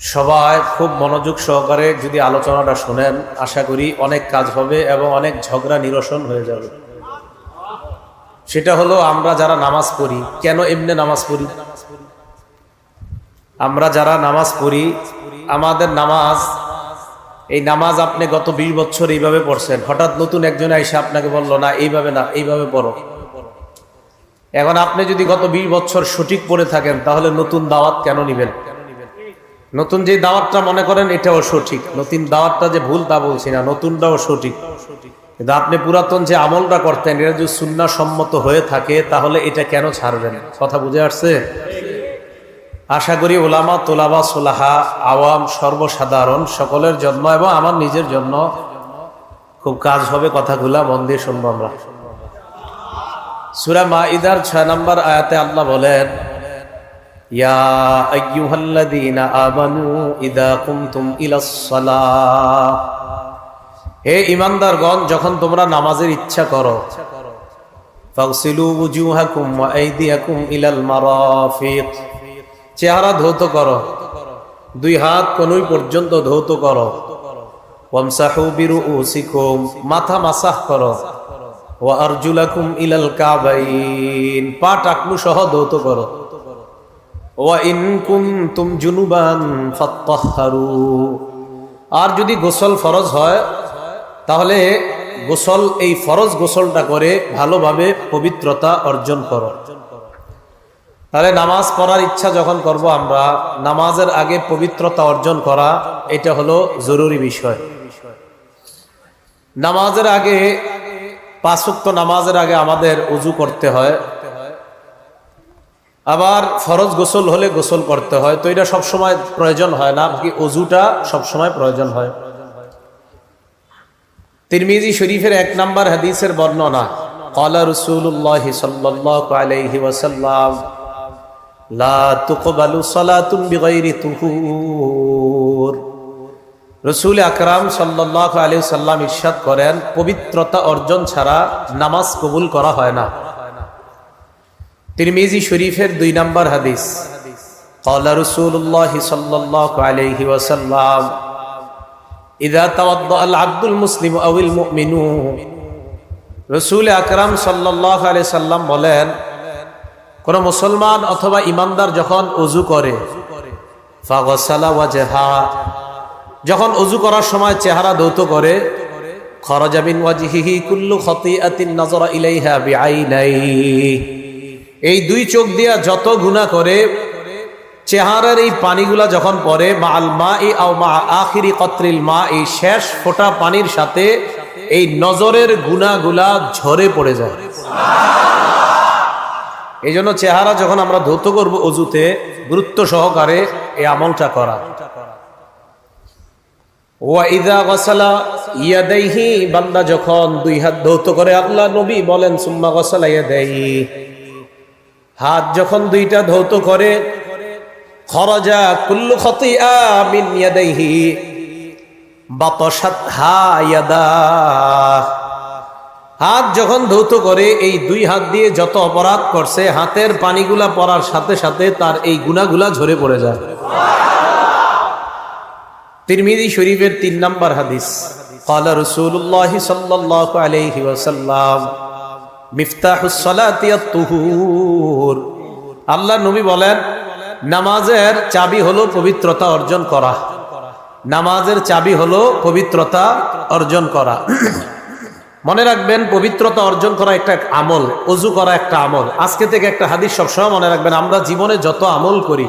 সবাই খুব মনোযোগ সহকারে যদি আলোচনাটা শোনেন, আশা করি অনেক কাজ হবে এবং অনেক ঝগড়া নিরসন হয়ে যাবে। সেটা হলো, আমরা যারা নামাজ পড়ি, কেন এমনি নামাজ পড়ি? আমরা যারা নামাজ পড়ি, আমাদের নামাজ, এই নামাজ আপনি গত 20 বছর এইভাবে পড়ছেন, হঠাৎ নতুন একজন এসে আপনাকে বললো না এইভাবে না, এইভাবে পড়ো। এখন আপনি যদি গত 20 বছর সঠিক পড়ে থাকেন, তাহলে নতুন দাওয়াত কেন নিবেন? নতুন যে দাওয়াতটা মনে করেন এটাও সঠিক, নতুন দাওয়াতটা যে ভুল তা বলছি না, নতুনটাও সঠিক। কিন্তু আপনি পুরাতন যে আমলটা করতেন, এটা যদি সুন্নাহ সম্মত হয়ে থাকে, তাহলে এটা কেন ছাড়বেন? কথা বুঝে আসছে? আশা করি ওলামা, তোলাবা, সোলাহা, আওয়াম, সর্বসাধারণ সকলের জন্য এবং আমার নিজের জন্য খুব কাজ হবে। কথাগুলা মন দিয়ে শুনবো আমরা। সূরা মাইদার 6 নম্বর আয়াতে আল্লাহ বলেন, ইয়া আইয়ুহাল্লাযীনা আমানু ইযা কুমতুম ইলাস সালাহ, হে ঈমানদারগণ, যখন তোমরা নামাজের ইচ্ছা করো, ফাগসিলু ওয়ুজুহাকুম ওয়া আইদিয়াকুম ইলাল মারাফিক, চেহারা ধৌত করো, 2 হাত কনুই পর্যন্ত ধৌত করো, ওয়ামসাহু বিরুউসিকুম, মাথা মাসাহ করো, ওয়া আরজুলাকুম ইলাল কাবাইন, পা টাকনু সহ ধৌত করো, ওয়া ইন কুনতুম জুনুবান ফাত্তাহহারু, আর যদি গোসল ফরজ হয় তাহলে গোসল, এই ফরজ গোসলটা করে ভালোভাবে পবিত্রতা অর্জন করো। তাহলে নামাজ পড়ার ইচ্ছা যখন করব আমরা, নামাজের আগে পবিত্রতা অর্জন করা, এটা হলো জরুরি বিষয়। নামাজের আগে, 5 ওয়াক্ত নামাজের আগে আমাদের ওযু করতে হয়, আবার ফরজ গোসল হলে গোসল করতে হয়। তো এটা সবসময় প্রয়োজন হয় না, কি ওযুটা সবসময় প্রয়োজন হয়। তিরমিজি শরীফের 1 নম্বর হাদিসের বর্ণনা, ক্বালা রাসূলুল্লাহ সাল্লাল্লাহু আলাইহি ওয়াসাল্লাম, লা তুকবালু সালাতুন বিগাইরি তুহুর, রাসূল আকরাম সাল্লাল্লাহু আলাইহি ওয়াসাল্লাম ইরশাদ করেন, পবিত্রতা অর্জন ছাড়া নামাজ কবুল করা হয় না। তিরমিজি শরীফের 2 নম্বর হাদিস, ক্বালা রাসূলুল্লাহ সাল্লাল্লাহু আলাইহি ওয়াসাল্লাম, ইযা তাওয়াদ্দাআল আবদুল মুসলিমু আওয়াল মুমিনু, রাসূল আকরাম সাল্লাল্লাহু আলাইহি সাল্লাম বলেন, কোন মুসলমান অথবা ইমানদার যখন ওযু করে, ফাগসালা ওয়াজহা, যখন ওযু করার সময় চেহারা ধৌত করে, খরাজা মিন ওয়াজহিহি কুল্লু খাতিআতিন নাযারা ইলাইহা বিআইনাইহি, এই 2 চোখ দিয়া যত গুনাহ করে, চেহারার এই পানিগুলা যখন পড়ে, মাআল মাই আও মা আখিরি কতরিল মা, এই শেষ ফোঁটা পানির সাথে এই নজরের গুনাহগুলা ঝরে পড়ে যায়। এই জন্য চেহারা যখন আমরা ধৌত করব ওযুতে, গুরুত্ব সহকারে এই আমলটা করা। ওয়া ইযা গাসালা ইয়াদাইহি, বান্দা যখন 2 হাত ধৌত করে, আল্লাহ নবী বলেন, সুম্মা গাসালা ইয়াদাইহি, হাত যখন 2টা ধৌত করে, খরাজা কুল্লু খাতিআ মিন ইয়াদাইহি বাতাশাতহা ইয়াদা, হাত যখন ধৌত করে, এই 2 হাত দিয়ে যত অপরাধ করছে, হাতের পানিগুলা পড়ার সাথে সাথে তার এই গুনাহগুলা ঝরে পড়ে যায়। তিরমিজি শরীফের 3 নম্বর হাদিস, ক্বালা রাসূলুল্লাহ সাল্লাল্লাহু আলাইহি ওয়াসাল্লাম, মিফতাহুস সালাতি আত-তুহুর, আল্লাহ নবী বলেন, নামাজের চাবি হলো পবিত্রতা অর্জন করা। নামাজের চাবি হলো পবিত্রতা অর্জন করা। মনে রাখবেন, পবিত্রতা অর্জন করা একটা আমল, ওযু করা একটা আমল। আজকে থেকে একটা হাদিস সবসময় মনে রাখবেন, আমরা জীবনে যত আমল করি,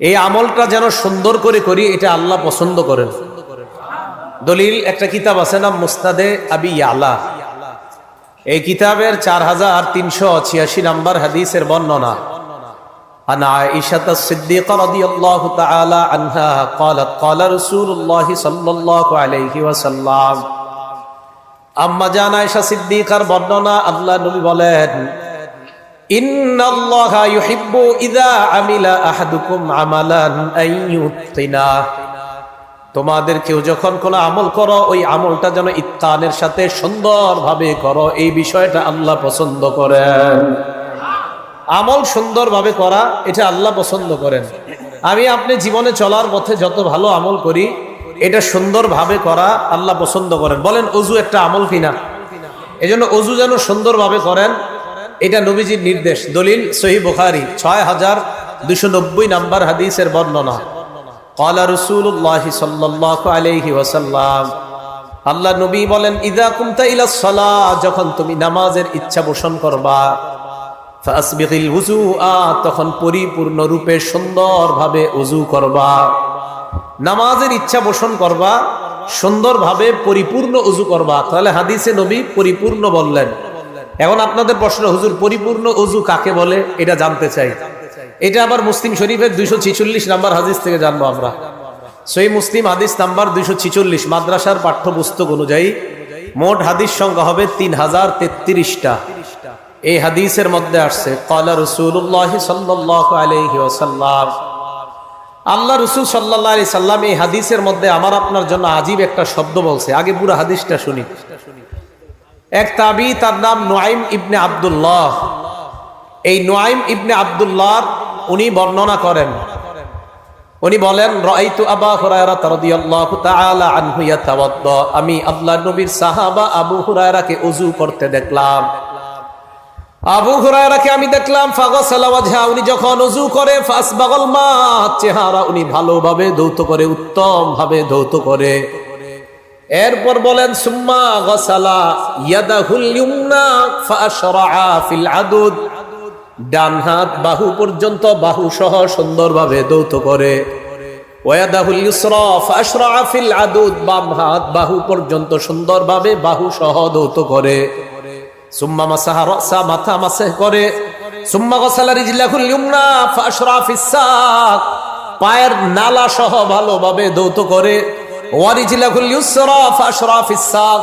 এই আমলটা যেন সুন্দর করে করি, এটা আল্লাহ পছন্দ করেন। দলিল একটা কিতাব আছে নাম মুসনাদে আবি ইয়ালা, এই কিতাবের 4386 নম্বর হাদিসের বর্ণনা, عن عائشة الصديقة رضي الله تعالى عنها قالت قال رسول الله صلى الله عليه وسلم, আম্মা জান আয়েশা সিদ্দিকার বর্ণনা, আল্লাহ নবী বলেন, ইন্নাল্লাহা ইউহিব্বু ইযা আমিলা আহাদুকুম আমালান আইয়ুতকিনা, তোমাদের কেউ যখন কোনো আমল করো, ওই আমলটা যেন ইত্তানের সাথে সুন্দরভাবে করো, এই বিষয়টা আল্লাহ পছন্দ করেন। আমল সুন্দরভাবে করা, এটা আল্লাহ পছন্দ করেন। আমি আপনি জীবনে চলার পথে যত ভালো আমল করি এটা সুন্দরভাবে করা আল্লাহ পছন্দ করেন। বলেন অজু একটা আমল কিনা? এজন্য অজু যেন সুন্দরভাবে করেন, এটা নবীজির নির্দেশ। দলিল সহিহ বুখারী 6290 নাম্বার হাদিসের বর্ণনা। ক্বালা রাসূলুল্লাহি সাল্লাল্লাহু আলাইহি ওয়াসাল্লাম, আল্লাহ নবী বলেন, ইযা কুমতা ইলাস সালাহ, যখন তুমি নামাজের ইচ্ছা পোষণ করবা, ফাসবিগিল ওযুআ, তখন পরিপূর্ণ রূপে সুন্দরভাবে ওযু করবা। নামাজের ইচ্ছা পোষণ করবা, সুন্দরভাবে পরিপূর্ণ ওযু করবা। তাহলে হাদিসে নবী পরিপূর্ণ বললেন। এখন আপনাদের প্রশ্ন, হুজুর পরিপূর্ণ ওযু কাকে বলে এটা জানতে চাই। এটা আবার মুসলিম শরীফের 246 নাম্বার হাদিস থেকে জানবো আমরা। সহিহ মুসলিম হাদিস নাম্বার 246, মাদ্রাসার পাঠ্যপুস্তক অনুযায়ী মোট হাদিস সংখ্যা হবে 3033টা। এই হাদিসের মধ্যে আসছে, ক্বালা রাসূলুল্লাহ সাল্লাল্লাহু আলাইহি ওয়াসাল্লাম, আল্লাহ রাসূল সাল্লাল্লাহু আলাইহি সাল্লাম এই হাদিসের মধ্যে আমার আপনার জন্য আজীব একটা শব্দ বলছে। আগে পুরো হাদিসটা শুনি। এক তাবী, তার নাম নুআইম ইবনে আব্দুল্লাহ। এই নুআইম ইবনে আব্দুল্লাহ উনি বর্ণনা করেন, উনি বলেন, রাআইতু আবু হুরায়রা রাদিয়াল্লাহু তাআলা আনহু ইয়াতাওয়াদ্দা, আমি আল্লাহর নবীর সাহাবা আবু হুরায়রাকে ওযু করতে দেখলাম। আবু হুরায়রাকে আমি দেখলাম, ফাগাসালা ওয়াজহা, উনি যখন ওযু করে, ফাসবাগাল মা, চেহারা উনি ভালোভাবে ধৌত করে, উত্তম ভাবে ধৌত করে। এরপর বলেন, সুম্মা গাসালা ইয়াদাহুল ইয়ুমনা ফাআশরাআ ফিল আদুদ, ডান হাত বাহু পর্যন্ত, বাহু সহ সুন্দরভাবে ধৌত করে। ওয়াদাহুল ইউসরা ফাআশরাআ ফিল আদুদ, বাম হাত বাহু পর্যন্ত সুন্দরভাবে বাহু সহ ধৌত করে। সুম্মা মাসাহা রাসা, মাথা মাসহ করে। সুম্মা গাসালা রিজলাহুল ইয়ুমনা ফাআশরাআ ফিস সাক, পায়ের নালা সহ ভালোভাবে ধৌত করে। ওয়ারিজলাহুল ইউসরা ফাআশরাআ ফিস সাক,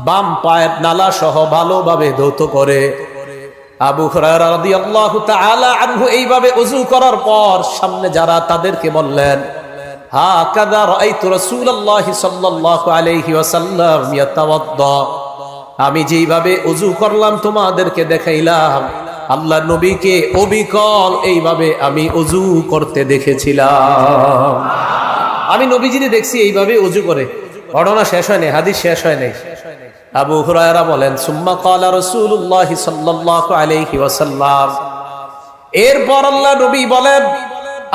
বাম পায়ের নালা সহ ভালোভাবে ধৌত করে। আবু হুরায়রা রাদিয়াল্লাহু তাআলা আনহু এইভাবে ওযু করার পর সামনে যারা, তাদেরকে বললেন, হাকাযা রাআইতু রাসূলুল্লাহি সাল্লাল্লাহু আলাইহি ওয়াসাল্লাম ইয়াতাওয়াদ্দা, আমি যেইভাবে ওযু করলাম তোমাদেরকে দেখাইলাম, আল্লাহর নবীকে অবিকল এইভাবে আমি ওযু করতে দেখেছিলাম। আমি নবীজিকে দেখছি এইভাবে ওযু করে। ঘটনা শেষ হয় নাই, হাদিস শেষ হয় নাই। আবু হুরায়রা বলেন, সুম্মা ক্বালা রাসূলুল্লাহি সাল্লাল্লাহু আলাইহি ওয়াসাল্লাম, এরপর আল্লাহ নবী বলেন,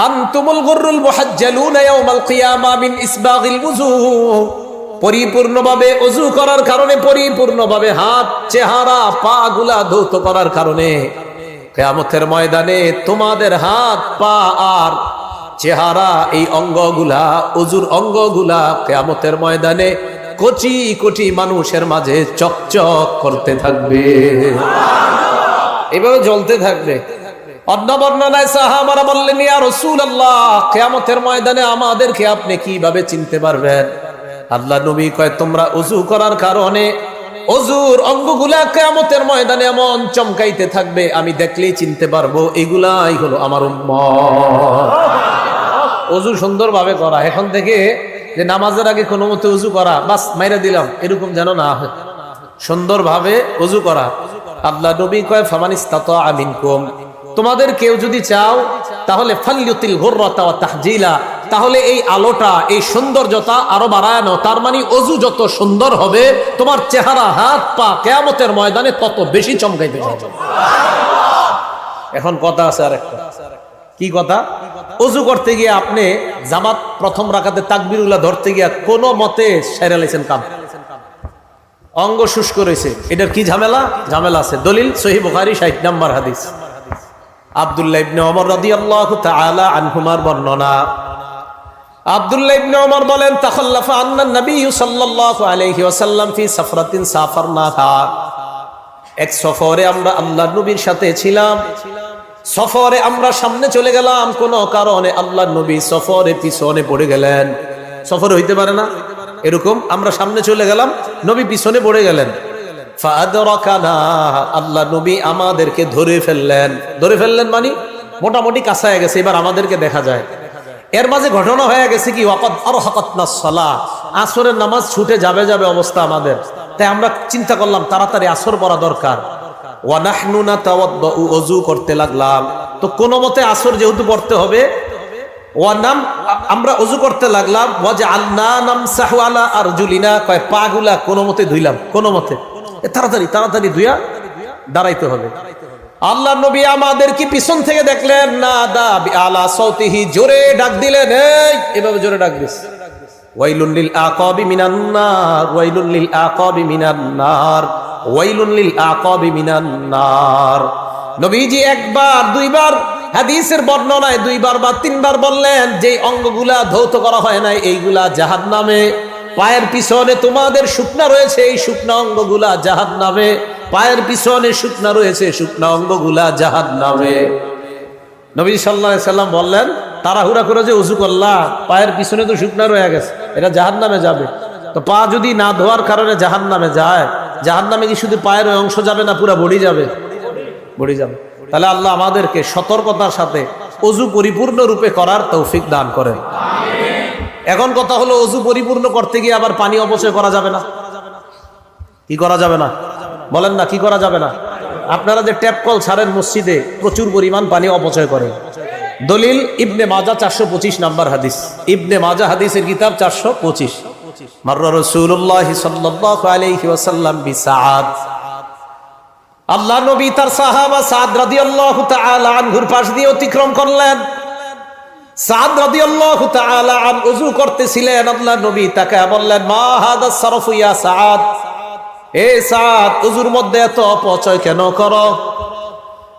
আনতুমুল গুররুল মুহাজ্জালুনা ইয়াউমাল কিয়ামা মিন ইসবাগিল ওযু, পরিপূর্ণভাবে ওযু করার কারণে, পরিপূর্ণভাবে হাত, চেহারা, পা গুলা ধৌত করার কারণে কিয়ামতের ময়দানে তোমাদের হাত, পা আর চেহারা, এই অঙ্গগুলা, ওযুর অঙ্গগুলা কিয়ামতের ময়দানে কোটি কোটি মানুষের মাঝে চকচক করতে থাকবে, এভাবে জ্বলতে থাকবে। অন্য বর্ণনায় সাহাবারা বললেন, ইয়া রাসূলুল্লাহ, কিয়ামতের ময়দানে আমাদেরকে আপনি কিভাবে চিনতে পারবেন? আল্লাহ নবী কয়, তোমরা ওযু করার কারণে ওযুর অঙ্গগুলা কিয়ামতের ময়দানে এমন চমকাইতে থাকবে, আমি দেখলেই চিনতে পারবো এগুলাই হলো আমার উম্মত। ওযু সুন্দরভাবে করা, এখন থেকে যে নামাজের আগে কোনো মতে ওযু করা, বাস মাইরা দিলাম, এরকম যেন না হয়। সুন্দরভাবে ওযু করা। আল্লাহ নবী কয়, ফামানিস্তাতা মিনকুম, তোমাদের কেউ যদি চাও তাহলে ফালইউতিল গুররাতা ওয়া তাহজিলা, তাহলে এই আলোটা, এই সৌন্দর্যতা আরো বাড়ায় নাও। তার মানে ওযু যত সুন্দর হবে, তোমার চেহারা, হাত, পা কিয়ামতের ময়দানে তত বেশি চমকাইতে থাকবে। এখন কথা আছে আরেকটা। কি কথা? ওযু করতে গিয়ে আপনি জামাত প্রথম রাকাতে তাকবীরুল্লাহ ধরতে গিয়া কোনো মতে সেরে লাইছেন কাম, অঙ্গ শুষ্ক রয়েছে, এটার কি ঝামেলা? ঝামেলা আছে। দলিল সহিহ বুখারী 60 নম্বর হাদিস। আব্দুল্লাহ ইবনে ওমর রাদিয়াল্লাহু তাআলা আনহুমার বর্ণনা। আব্দুল্লাহ ইবনে ওমর বলেন, তাখাল্লাফা আন্না নবী সাল্লাল্লাহু আলাইহি ওয়াসাল্লাম ফি সাফরাতিন সাফারনাহা, এক সফরে আমরা আল্লাহর নবীর সাথে ছিলাম। সফরে আমরা সামনে চলে গেলাম, কোন কারণে আল্লাহর নবী সফরে পিছনে পড়ে গেলেন। সফরে হইতে পারে না এরকম, আমরা সামনে চলে গেলাম, নবী পিছনে পড়ে গেলেন। ফাআদরাকানা, আল্লাহ নবী আমাদেরকে ধরে ফেললেন। ধরে ফেললেন মানে মোটামুটি কাছায় গেছে, এবার আমাদেরকে দেখা যায়। এর মাঝে ঘটনা হয়ে গেছে কি, ওয়াকাদ আরহাকাতনাস সালাহ, আসরের নামাজ ছুটে যাবে যাবে অবস্থা আমাদের। তাই আমরা চিন্তা করলাম তাড়াতাড়ি আসর পড়া দরকার। ওয়া নাহনু নাতাওয়াদ্দু, ওযু করতে লাগলাম। তো কোনো মতে আসর যেহেতু পড়তে হবে, নাম আমরা ওযু করতে লাগলাম, ওয়াজআলনা নামসাহু আলা আরজুলিনা, কয় পাগুলা কোনো মতে ধুইলাম, কোনো মতে তাড়াতাড়ি তাড়াতাড়ি ধুইয়া দাঁড়াইতে হবে। আল্লাহ নবী আমাদের কি পিছন থেকে দেখলেন না, দা আলা সাউতিহি, জোরে ডাক দিলেন, এই এভাবে জোরে ডাক দিস, ওয়াইলুন লিল আকাবি মিনান নার, ওয়াইলুন লিল আকাবি মিনান নার, ওয়াইলুন লিল আকাবি মিনান নার। নবীজি একবার দুইবার, হাদিসের বর্ণনায় দুইবার বা তিনবার বললেন যে অঙ্গগুলা ধৌত করা হয় নাই এইগুলা জাহান্নামে, পায়ের পিছনে তোমাদের শুকনা রয়েছে, এই শুকনা অঙ্গগুলা জাহান্নামে, পায়ের পিছনে শুকনা রয়েছে, শুকনা অঙ্গগুলা জাহান্নামে। নবী সাল্লাল্লাহু আলাইহি সাল্লাম বললেন, তাড়াহুড়া করে যে ওযু করলা, পায়ের পিছনে তো শুকনা রয়ে গেছে, এটা জাহান্নামে যাবে। তো পা যদি না ধোয়ার কারণে জাহান্নামে যায়, জাহান্নামে কি শুধু পায়ের ওই অংশ যাবে না পুরো বডি যাবে? বডি যাবে। তাহলে আল্লাহ আমাদেরকে সতর্কতার সাথে ওযু পরিপূর্ণ রূপে করার তৌফিক দান করেন। এখন কথা হলো, ওযু পরিপূর্ণ করতে গিয়ে আবার পানি অপচয় করা যাবে না। কি করা যাবে না বলেন না, কি করা যাবে না? আপনারা যে ট্যাপ কল ছাড়েন মসজিদে, প্রচুর পরিমাণ পানি অপচয় করে। দলিল ইবনে মাজাহ 425 নাম্বার হাদিস, ইবনে মাজাহ হাদিসের কিতাব 425। মাররা রাসূলুল্লাহ সাল্লাল্লাহু আলাইহি ওয়াসাল্লাম বিসাআদ, আল্লাহ নবী তার সাহাবা সাদ রাদিয়াল্লাহু তাআলা আনহুর পাশ দিয়ে অতিক্রম করলেন। সাদ রাদিয়াল্লাহু তাআলা আন ওযু করতেছিলেন, আল্লাহ নবী তাকে বললেন, মা হাদা সারফু ইয়া সাদ, এ সাদ ওযুর মধ্যে এত অপচয় কেন করো?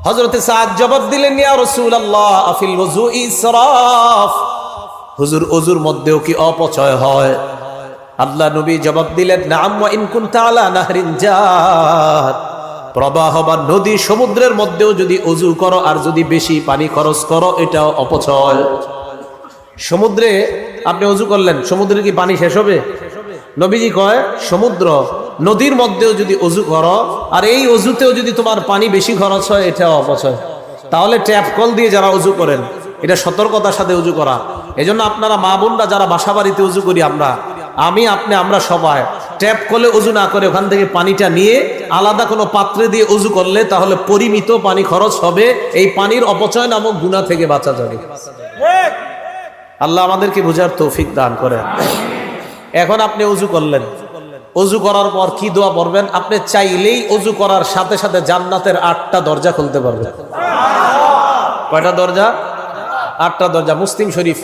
হযরতে সাদ জবাব দিলেন, ইয়া রাসূলুল্লাহ আফিল ওযু ইসরাফ, হুজুর ওযুর মধ্যেও কি অপচয় হয়? আল্লাহ নবী জবাব দিলেন, নাম ওয়া ইন কুনতা আলা নাহরিন জার, প্রবাহ বা নদী সমুদ্রের মধ্যেও যদি ওযু করো আর যদি বেশি পানি খরচ করো, এটাও অপচয়। সমুদ্রে আপনি ওযু করলেন, সমুদ্রে কি পানি শেষ হবে? নবীজি কয়, সমুদ্র নদীর মধ্যেও যদি ওযু করো আর এই ওযুতেও যদি তোমার পানি বেশি খরচ হয়, এটাও অপচয়। তাহলে ট্যাপ কল দিয়ে যারা ওযু করেন, এটা সতর্কতার সাথে ওযু করা। এজন্য আপনারা মা বোনরা যারা বাসা বাড়িতে ওযু করি, আমি আপনি আমরা সবাই ট্যাপ কলে ওযু না করে ওখান থেকে পানিটা নিয়ে আলাদা কোনো পাত্রে দিয়ে ওযু করলে তাহলে পরিমিত পানি খরচ হবে, এই পানির অপচয় নামক গুনাহ থেকে বাঁচা যাবে। আল্লাহ আমাদেরকে বুঝার তৌফিক দান করেন। এখন আপনি ওযু করলেন, ওযু করার পর কি দোয়া পড়বেন? আপনি চাইলেই ওযু করার সাথে সাথে জান্নাতের 8টা দরজা খুলতে পারবেন। কয়টা দরজা? 8টা দরজা। মুসলিম শরীফ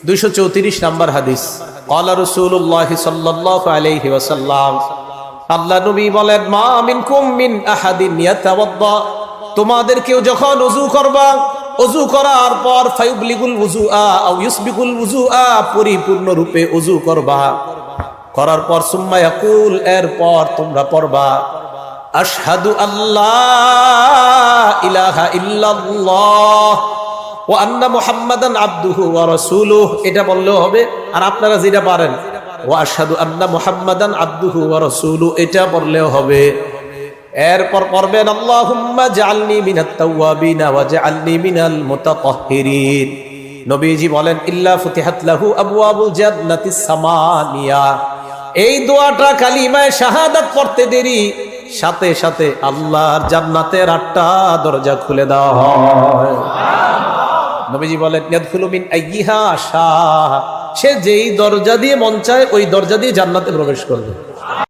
234 নাম্বার হাদিস। ক্বালা রাসূলুল্লাহ সাল্লাল্লাহু আলাইহি ওয়াসাল্লাম, আল্লাহ নবী বলেন, মা মিনকুম মিন আহাদিন ইয়াতাওয়াদ্দা, তোমাদের কেউ যখন ওযু করবা, ওযু করার পর ফায়ুবলিগুল ওযুআ আও ইউসবিকুল ওযুআ, পরিপূর্ণ রূপে ওযু করবা, করার পর সুম্মা ইয়াকুল, এরপর তোমরা পড়বা, আশহাদু আল্লাহ ইলাহা ইল্লাল্লাহ ওয়া আন্না মুহাম্মাদান আবদুহু ওয়া রাসূলুহু, এটা বললেও হবে। আর আপনারা যেটা পারেন, ওয়া আশহাদু আন্না মুহাম্মাদান আবদুহু ওয়া রাসূলুহু, এটা বললেও হবে। এরপর পড়বেন, আল্লাহুম্মা জাআলনি মিনাত তাওয়াবিন ওয়া জাআলনি মিনাল মুতাতাহহিরিন। নবীজি বলেন, ইল্লা ফুতিহাত লাহু আবওয়াবুল জান্নাতিস সামানিয়া, এই দোয়াটা কালিমায়ে শাহাদাত পড়তে দেরি সাথে সাথে আল্লাহর জান্নাতের 8টা দরজা খুলে দেওয়া হয়। নবীজি বলেন, ইয়াদখুলু মিন আইয়িহা শা, সে যেই দরজা দিয়ে মন চায় ওই দরজা দিয়ে জান্নাতে প্রবেশ করবে।